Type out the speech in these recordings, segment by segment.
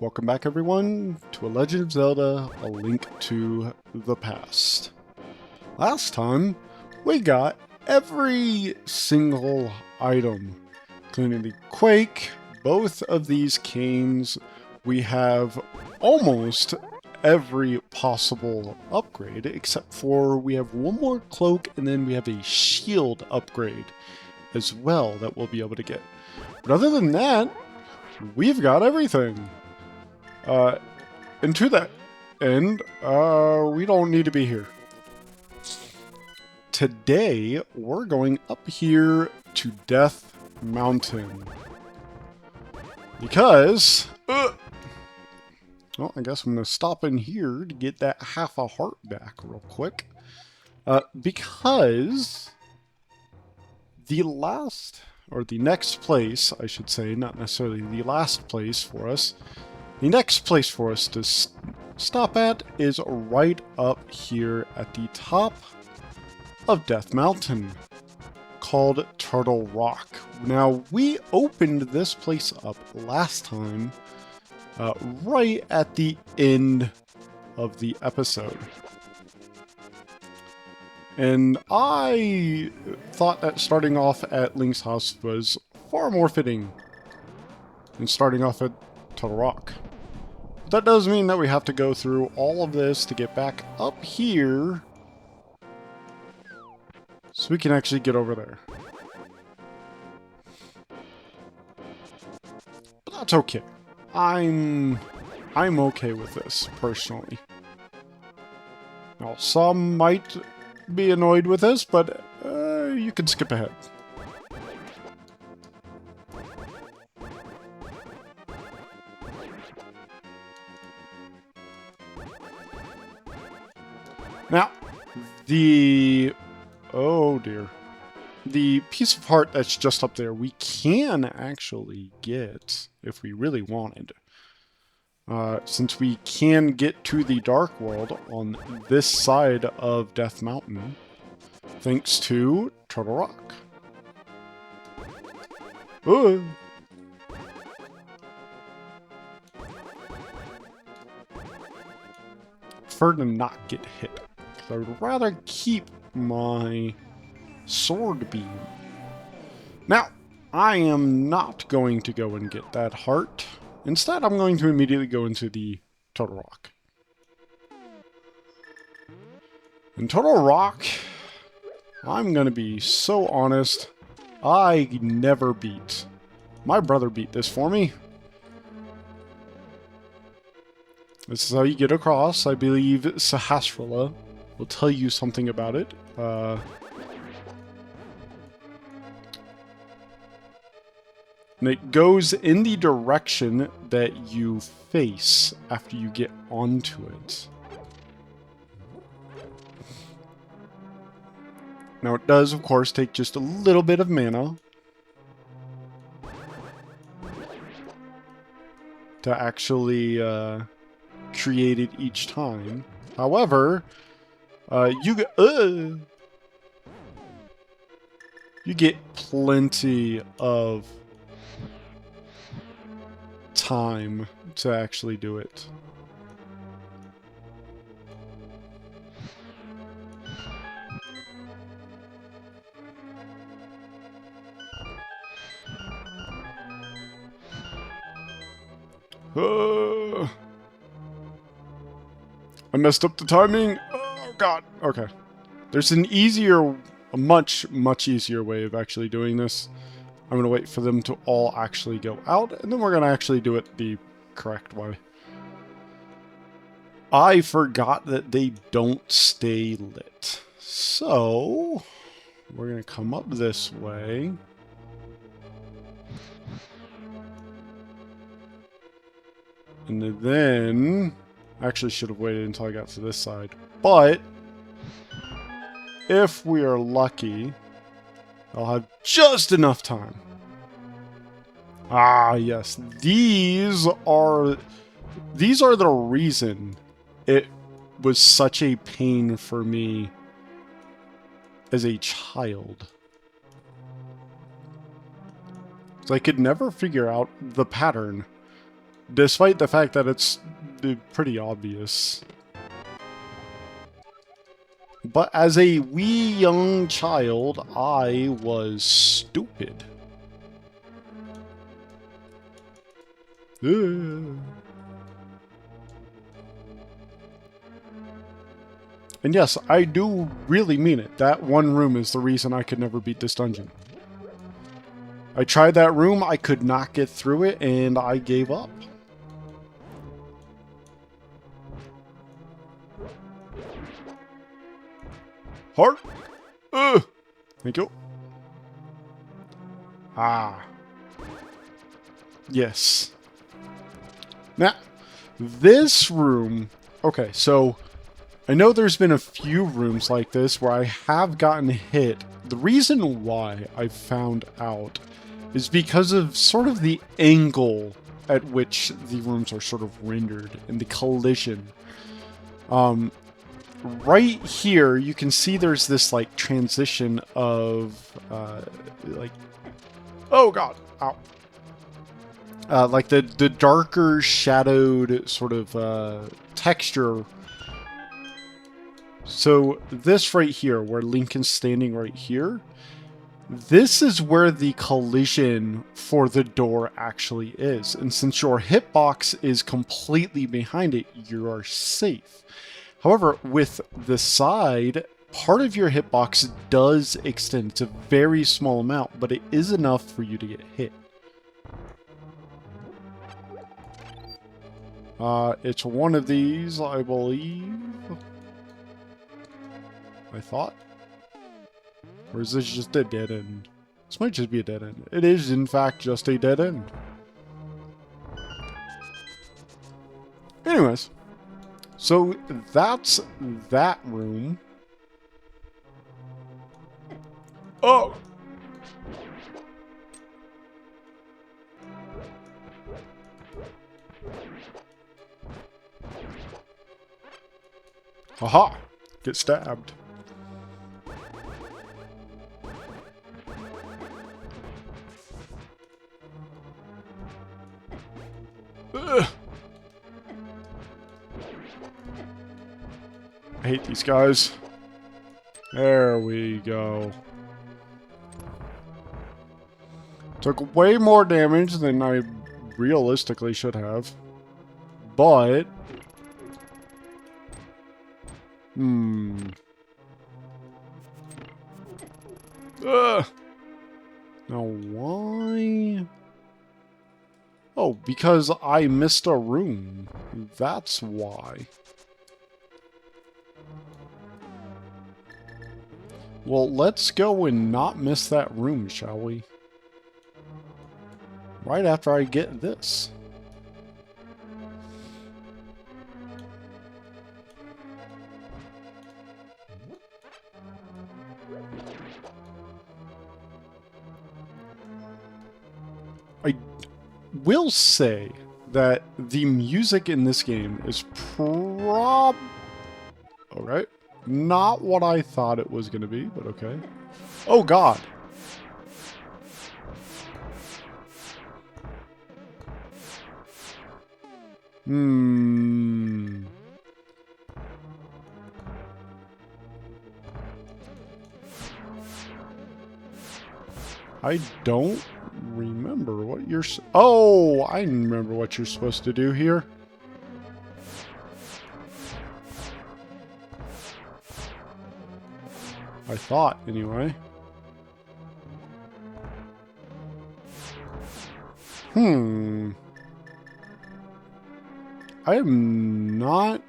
welcome back everyone to A Legend of Zelda, A Link to the Past. Last time, we got every single item, including the Quake, both of these canes. We have almost every possible upgrade, except for we have one more cloak and then we have a shield upgrade as well that we'll be able to get. But other than that, we've got everything. And to that end, we don't need to be here. Today, we're going up here to Death Mountain. Because, well, I guess I'm going to stop in here to get that half a heart back real quick. Because the last, or the next place, I should say, not necessarily the last place for us, the next place for us to stop at is right up here at the top of Death Mountain, called Turtle Rock. Now, we opened this place up last time, right at the end of the episode. And I thought that starting off at Link's house was far more fitting than starting off at Turtle Rock. But that does mean that we have to go through all of this to get back up here so we can actually get over there. But that's okay. I'm okay with this, personally. Now, some might be annoyed with this, but you can skip ahead. Now, oh dear. The piece of heart that's just up there, we can actually get if we really wanted. Since we can get to the Dark World on this side of Death Mountain, thanks to Turtle Rock. Ooh. Prefer to not get hit. I would rather keep my sword beam. Now, I am not going to go and get that heart. Instead, I'm going to immediately go into the Turtle Rock. In Turtle Rock, I'm going to be so honest, I never beat. My brother beat this for me. This is how you get across. I believe Sahasrara will tell you something about it. And it goes in the direction that you face after you get onto it. Now it does, of course, take just a little bit of mana to actually create it each time. However, you get plenty of time to actually do it. I messed up the timing. Oh god. Okay. There's an easier, a much easier way of actually doing this. I'm going to wait for them to all actually go out, and then we're going to actually do it the correct way. I forgot that they don't stay lit. So, we're going to come up this way. And then, I actually should have waited until I got to this side. But, if we are lucky, I'll have just enough time. Ah, yes. These are the reason it was such a pain for me as a child. So I could never figure out the pattern Despite the fact that it's pretty obvious. But as a wee young child, I was stupid. And yes, I do really mean it. That one room is the reason I could never beat this dungeon. I tried that room, I could not get through it, and I gave up. Heart! Thank you. Ah. Yes. Now, this room... Okay, so... I know there's been a few rooms like this where I have gotten hit. The reason why I found out is because of sort of the angle at which the rooms are sort of rendered and the collision. Right here, you can see there's this like transition of like, oh god, ow. Like the darker shadowed sort of texture. So this right here, where Lincoln's standing right here, this is where the collision for the door actually is. And since your hitbox is completely behind it, you are safe. However, with the side, part of your hitbox does extend. It's a very small amount, but it is enough for you to get hit. It's one of these, I believe. I thought. Or is this just a dead end? This might just be a dead end. It is, in fact, just a dead end. Anyways. So, that's that room. Oh! Haha! Get stabbed. Ugh. I hate these guys. There we go. Took way more damage than I realistically should have. But... Ugh. Now why... Oh, because I missed a room. That's why. Well, let's go and not miss that room, shall we? Right after I get this. I will say that the music in this game is okay, not what I thought it was going to be, but okay. Oh god. I don't remember what you're... Oh, I remember what you're supposed to do here. I thought, anyway. I am not...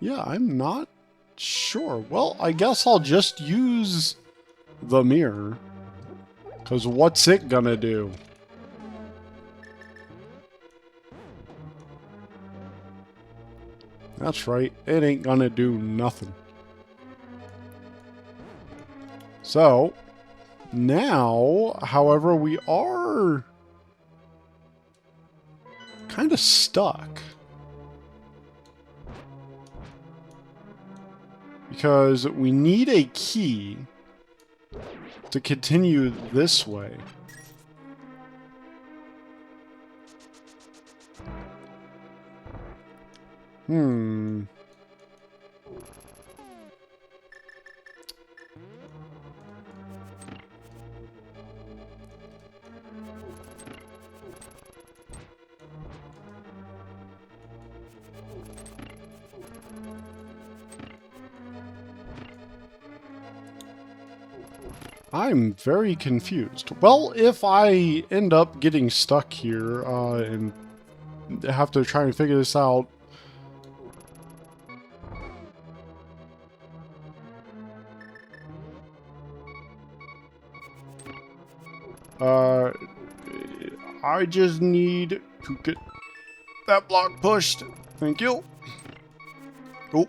Yeah, I'm not sure. Well, I guess I'll just use the mirror. 'Cause what's it gonna do? That's right, it ain't gonna do nothing. So, now, however, we are kind of stuck. Because we need a key to continue this way. I'm very confused. Well, if I end up getting stuck here and have to try and figure this out, I just need to get that block pushed. Thank you. Oh.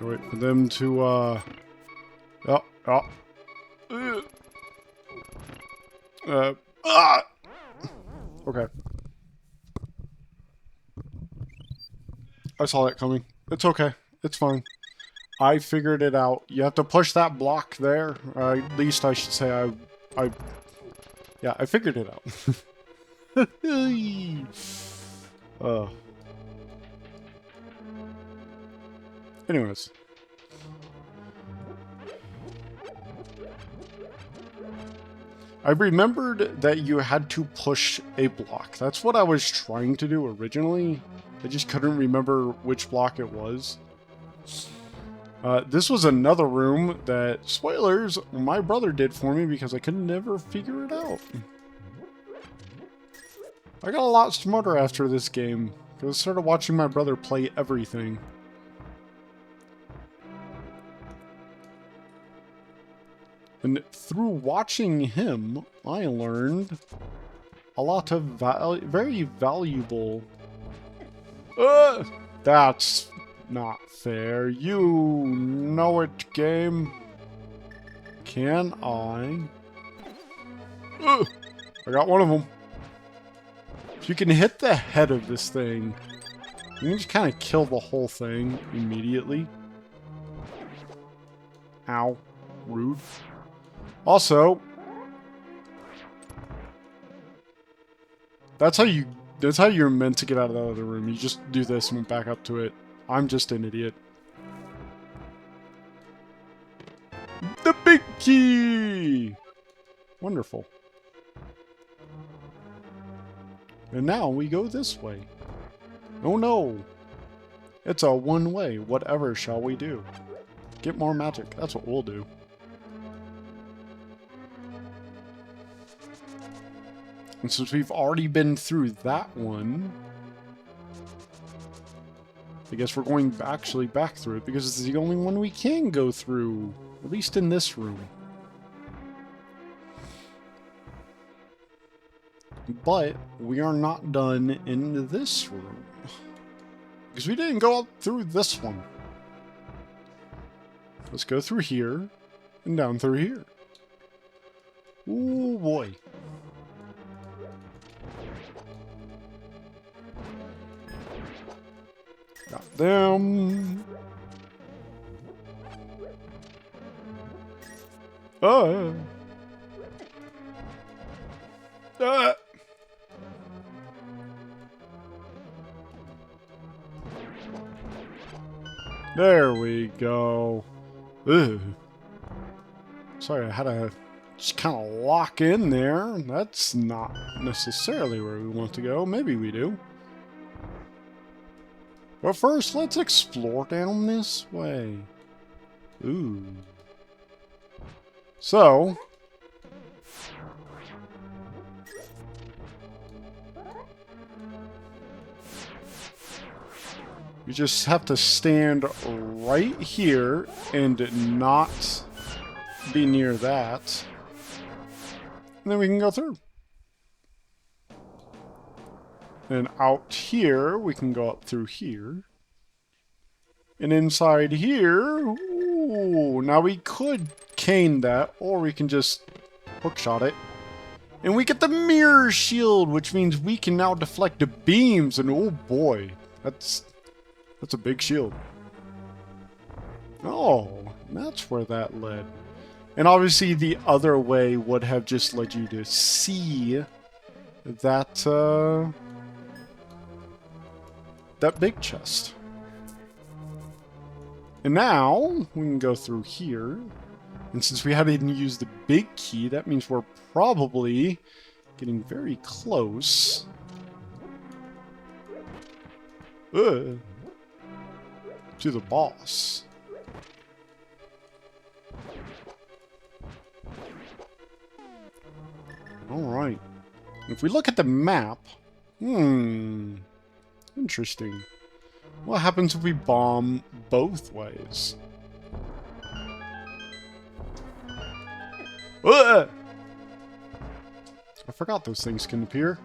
Wait for them to, Okay. I saw that coming. It's okay. It's fine. I figured it out. You have to push that block there. At least I should say yeah, I figured it out. Anyways. I remembered that you had to push a block. That's what I was trying to do originally. I just couldn't remember which block it was. This was another room that, spoilers, my brother did for me because I could never figure it out. I got a lot smarter after this game because I started watching my brother play everything. And through watching him, I learned a lot of very valuable... that's not fair. You know it, game. Can I? I got one of them. If you can hit the head of this thing, you can just kind of kill the whole thing immediately. Ow. Rude. Also, that's how you're meant to get out of that other room. You just do this and back up to it. I'm just an idiot. The big key! Wonderful. And now we go this way. Oh no! It's a one-way. Whatever shall we do? Get more magic. That's what we'll do. And since we've already been through that one, I guess we're going actually back through it because it's the only one we can go through, at least in this room. But we are not done in this room because we didn't go up through this one. Let's go through here and down through here. Ooh boy. Got them. There we go. Ugh. Sorry, I had to just kind of lock in there. That's not necessarily where we want to go. Maybe we do. But first, let's explore down this way. Ooh. So, you just have to stand right here and not be near that. And then we can go through. And out here, we can go up through here. And inside here, ooh, now we could cane that, or we can just hookshot it. And we get the mirror shield, which means we can now deflect the beams, and oh boy, that's a big shield. Oh, that's where that led. And obviously the other way would have just led you to see that, that big chest. And now, we can go through here. And since we hadn't used the big key, that means we're probably getting very close. To the boss. Alright. If we look at the map... Interesting. What happens if we bomb both ways? I forgot those things can appear.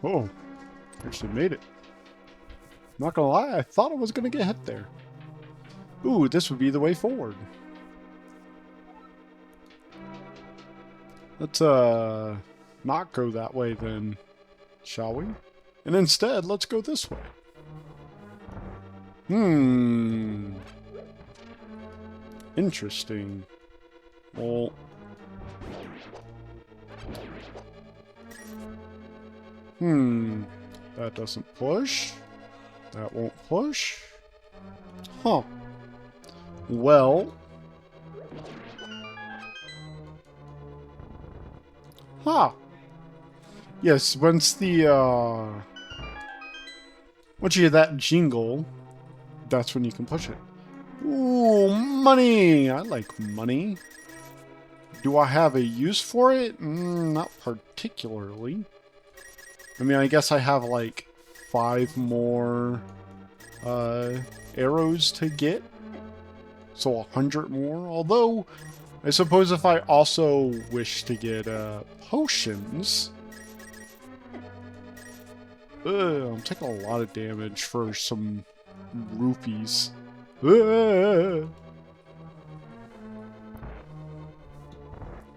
Oh, actually made it. Not gonna lie, I thought I was gonna get hit there. Ooh, this would be the way forward. Let's, not go that way then, shall we? And instead, let's go this way. Interesting. Well... That doesn't push. That won't push. Huh. Well... Huh. Yes, once the, once you hear that jingle, that's when you can push it. Ooh, money! I like money. Do I have a use for it? Not particularly. I mean, I guess I have, like, 5 more, arrows to get. So 100 more. Although, I suppose if I also wish to get, potions... I'm taking a lot of damage for some rupees.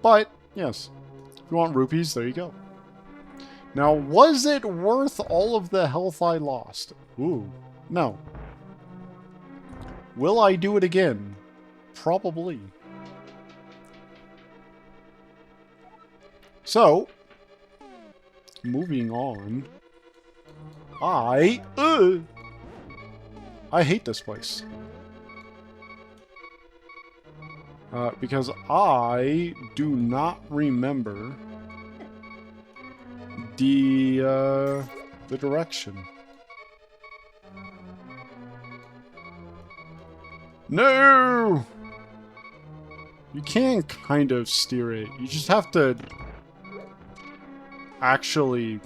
But, yes. If you want rupees, there you go. Now, was it worth all of the health I lost? Ooh, no. Will I do it again? Probably. So, moving on. I hate this place. Because I do not remember the direction. No! You can kind of steer it. You just have to actually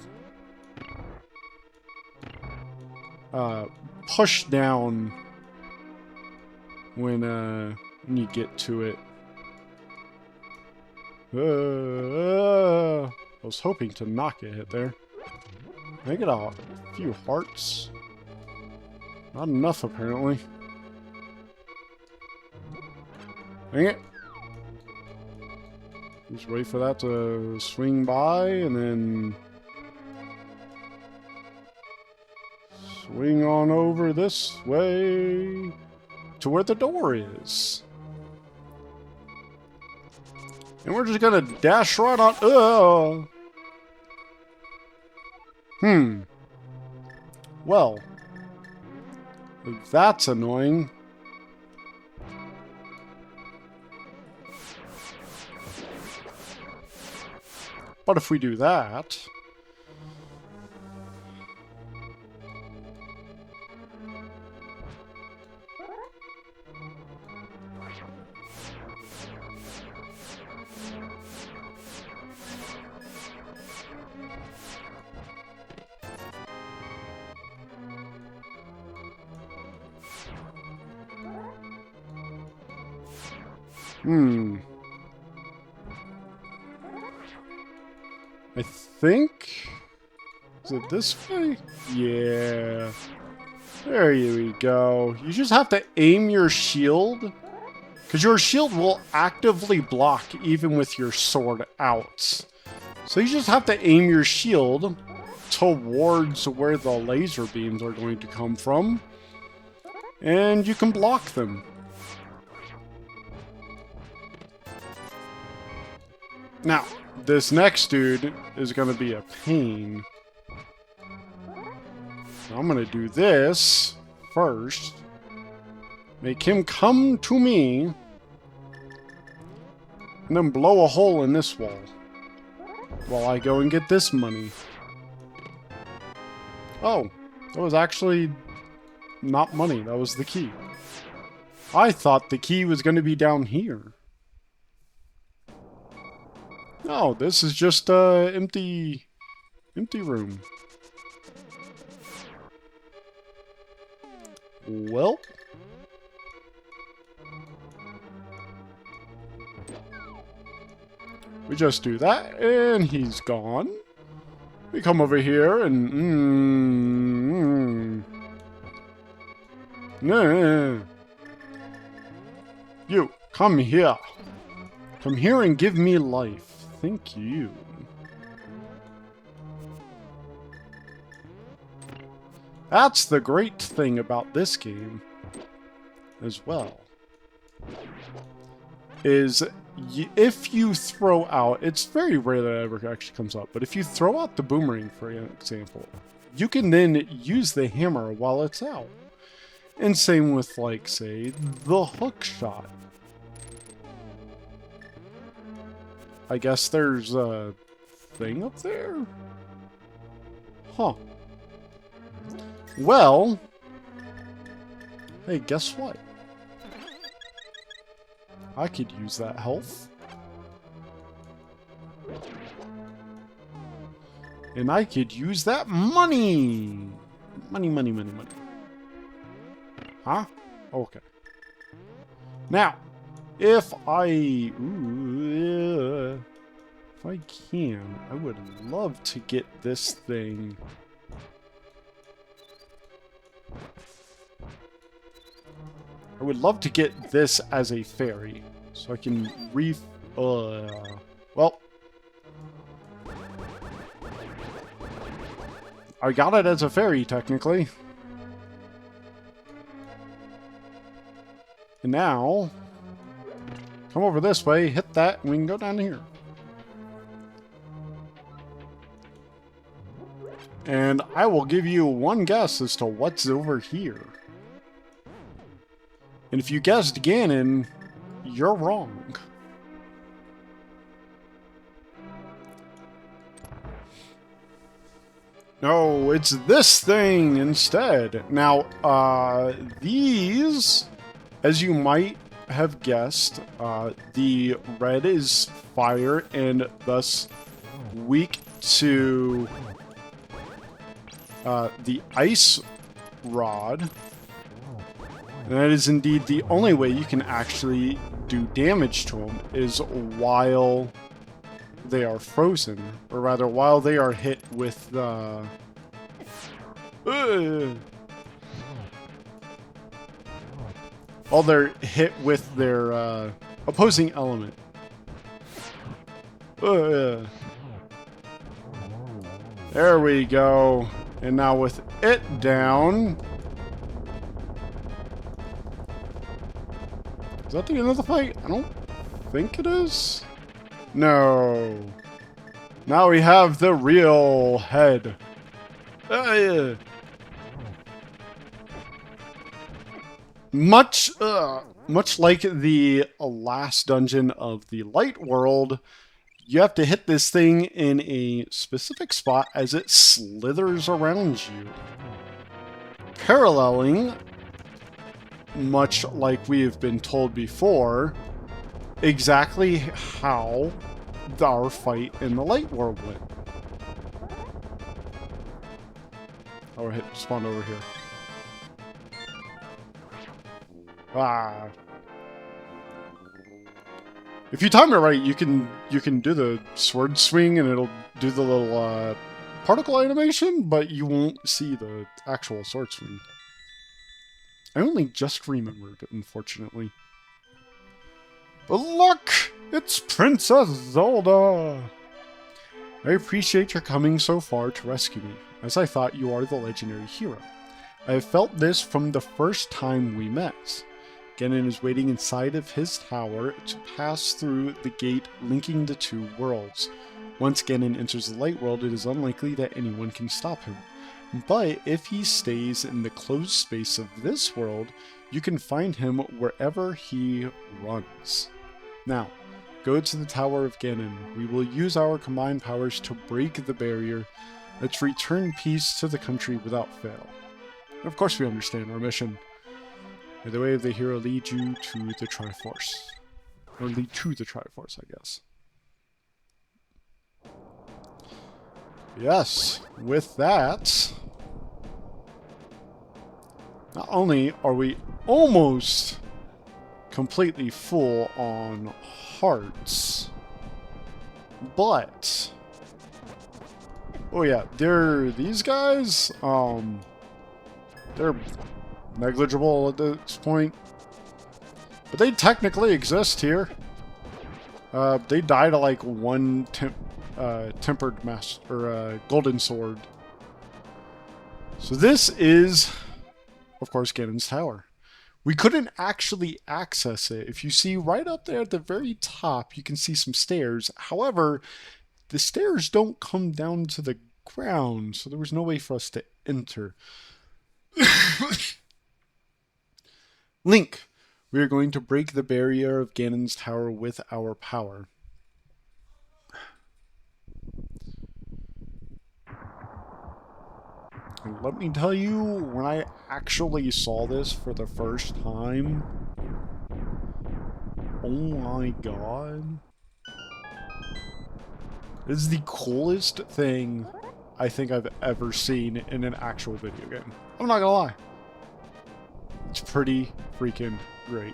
push down when you get to it. I was hoping to not get hit there. I get a few hearts. Not enough, apparently. Dang it. Just wait for that to swing by, and then swing on over this way to where the door is. And we're just gonna dash right on. Well, that's annoying. But if we do that... I think... Is it this way? Yeah. There you go. You just have to aim your shield. Because your shield will actively block even with your sword out. So you just have to aim your shield towards where the laser beams are going to come from, and you can block them. Now, this next dude is going to be a pain. I'm going to do this first. Make him come to me, and then blow a hole in this wall while I go and get this money. Oh, that was actually not money. That was the key. I thought the key was going to be down here. No, this is just a empty room. Well, we just do that, and he's gone. We come over here and you come here. Come here and give me life. Thank you. That's the great thing about this game as well. Is if you throw out, it's very rare that it ever actually comes up, but if you throw out the boomerang, for example, you can then use the hammer while it's out. And same with, like, say, the hook shot. I guess there's a thing up there? Huh. Well, hey, guess what? I could use that health. And I could use that money! Money, money, money, money. Huh? Okay. Now, if I can, I would love to get this thing. I would love to get this as a fairy, so I can well, I got it as a fairy, technically. And now, come over this way, hit that, and we can go down here. And I will give you one guess as to what's over here. And if you guessed Ganon, you're wrong. No, it's this thing instead. Now, these, as you might have guessed, the red is fire and thus weak to the ice rod. And that is indeed the only way you can actually do damage to them, is while they are frozen. Or rather, while they are hit with the... while they're hit with their opposing element. There we go. And now with it down... Is that the end of the fight? I don't think it is. No. Now we have the real head. Much like the last dungeon of the Light World, you have to hit this thing in a specific spot as it slithers around you. Paralleling, much like we have been told before, exactly how our fight in the Light World went. Oh, hit spawn over here. Ah. If you time it right, you can do the sword swing and it'll do the little particle animation, but you won't see the actual sword swing. I only just remembered, unfortunately. But look! It's Princess Zelda! I appreciate your coming so far to rescue me, as I thought you are the legendary hero. I have felt this from the first time we met. Ganon is waiting inside of his tower to pass through the gate linking the two worlds. Once Ganon enters the light world, it is unlikely that anyone can stop him. But if he stays in the closed space of this world, you can find him wherever he runs. Now, go to the Tower of Ganon. We will use our combined powers to break the barrier. Let's return peace to the country without fail. Of course we understand our mission. May the way of the hero lead you to the Triforce. Or lead to the Triforce, I guess. Yes, with that, not only are we almost completely full on hearts, but oh yeah, these guys, they're negligible at this point, but they technically exist here. They die to like one tempered master or golden sword. So this is, of course, Ganon's tower. We couldn't actually access it. If you see right up there at the very top, you can see some stairs. However, the stairs don't come down to the ground, so there was no way for us to enter. Link, we are going to break the barrier of Ganon's tower with our power. And let me tell you, when I actually saw this for the first time, oh my god. This is the coolest thing I think I've ever seen in an actual video game. I'm not gonna lie. It's pretty freaking great.